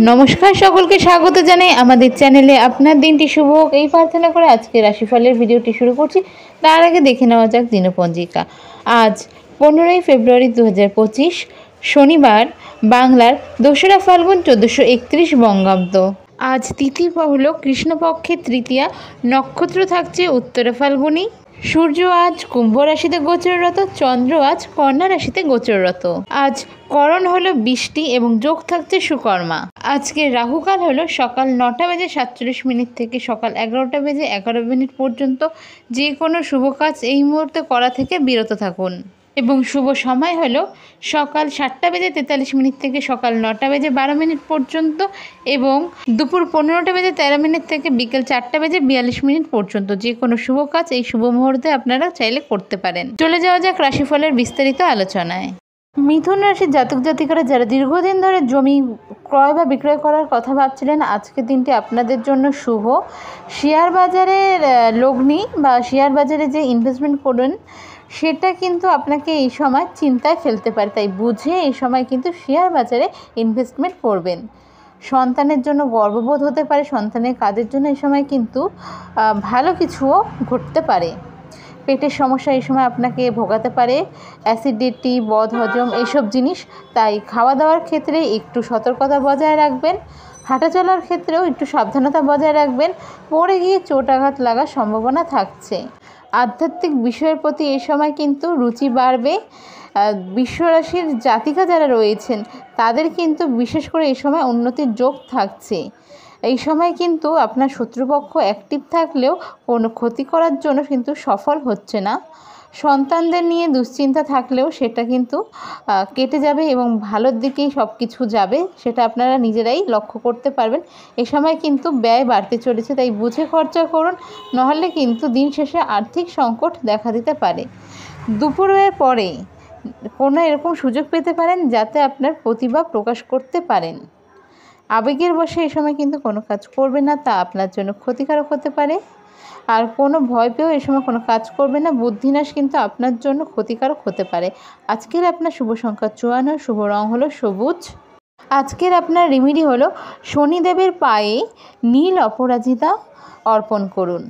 নমস্কার, সকলকে স্বাগত জানাই আমাদের চ্যানেলে। আপনার দিনটি শুভ হোক এই প্রার্থনা করে আজকে রাশিফলের ভিডিওটি শুরু করছি। তার আগে দেখে নেওয়া যাক দিনপঞ্জিকা। আজ 15ই ফেব্রুয়ারি 2025 শনিবার, বাংলার 2রা ফাল্গুন 1431 বঙ্গাব্দ। আজ তিথি হল কৃষ্ণপক্ষের তৃতীয়া, নক্ষত্র থাকছে উত্তরা ফাল্গুনী, সূর্য আজ কুম্ভ রাশিতে গোচররত, চন্দ্র আজ কন্যা রাশিতে গোচররত। আজ করণ হলো বৃষ্টি এবং যোগ থাকছে সুকর্মা। আজকে রাহুকাল হলো সকাল 9:47 থেকে সকাল 11:11 পর্যন্ত। যে কোনো শুভ কাজ এই মুহূর্তে করা থেকে বিরত থাকুন। এবং শুভ সময় হলো সকাল 7:43 থেকে সকাল 9:12 পর্যন্ত এবং দুপুর 15:13 থেকে বিকেল 4:42 পর্যন্ত। যে কোনো শুভ কাজ এই শুভ মুহূর্তে আপনারা চাইলে করতে পারেন। চলে যাওয়া যাক রাশিফলের বিস্তারিত আলোচনায়। মিথুন রাশির জাতক জাতিকারা যারা দীর্ঘদিন ধরে জমি ক্রয় বা বিক্রয় করার কথা ভাবছিলেন, আজকের দিনটি আপনাদের জন্য শুভ। শেয়ার বাজারের লগ্নি বা শেয়ার বাজারে যে ইনভেস্টমেন্ট করুন সেটা কিন্তু আপনাকে এই সময় চিন্তায় ফেলতে পারে, তাই বুঝে এই সময় কিন্তু শেয়ার বাজারে ইনভেস্টমেন্ট করবেন। সন্তানের জন্য গর্ববোধ হতে পারে, সন্তানের কাজের জন্য এই সময় কিন্তু ভালো কিছুও ঘটতে পারে। পেটের সমস্যা এই সময় আপনাকে ভোগাতে পারে, অ্যাসিডিটি, বদহজম এইসব জিনিস, তাই খাওয়া দাওয়ার ক্ষেত্রে একটু সতর্কতা বজায় রাখবেন। হাঁটা চলার ক্ষেত্রেও একটু সাবধানতা বজায় রাখবেন, পড়ে গিয়ে চোট আঘাত লাগার সম্ভাবনা থাকছে। আধ্যাত্মিক বিষয়ের প্রতি এই সময় কিন্তু রুচি বাড়বে। বিশ্বরাশির জাতিকা যারা রয়েছেন তাদের কিন্তু বিশেষ করে এই সময় উন্নতির যোগ থাকছে। এই সময় কিন্তু আপনার শত্রুপক্ষ অ্যাক্টিভ থাকলেও কোনো ক্ষতি করার জন্য কিন্তু সফল হচ্ছে না। সন্তানদের নিয়ে দুশ্চিন্তা থাকলেও সেটা কিন্তু কেটে যাবে এবং ভালোর দিকেই সব কিছু যাবে, সেটা আপনারা নিজেরাই লক্ষ্য করতে পারবেন। এই সময় কিন্তু ব্যয় বাড়তে চলেছে, তাই বুঝে খরচা করুন, নাহলে কিন্তু দিন শেষে আর্থিক সংকট দেখা দিতে পারে। দুপুরের পরে কোনো এরকম সুযোগ পেতে পারেন যাতে আপনার প্রতিভা প্রকাশ করতে পারেন। আবেগের বশে এই সময় কিন্তু কোনো কাজ করবে না, তা আপনার জন্য ক্ষতিকারক হতে পারে। আর কোনো ভয় পেয়েও এই সময় কোনো কাজ করবে না, বুদ্ধিনাশ কিন্তু আপনার জন্য ক্ষতিকারক হতে পারে। আজকের আপনার শুভ সংখ্যা 54, শুভ রং হলো সবুজ। আজকের আপনার রেমেডি হলো শনিদেবের পায়ে নীল অপরাজিতা অর্পণ করুন।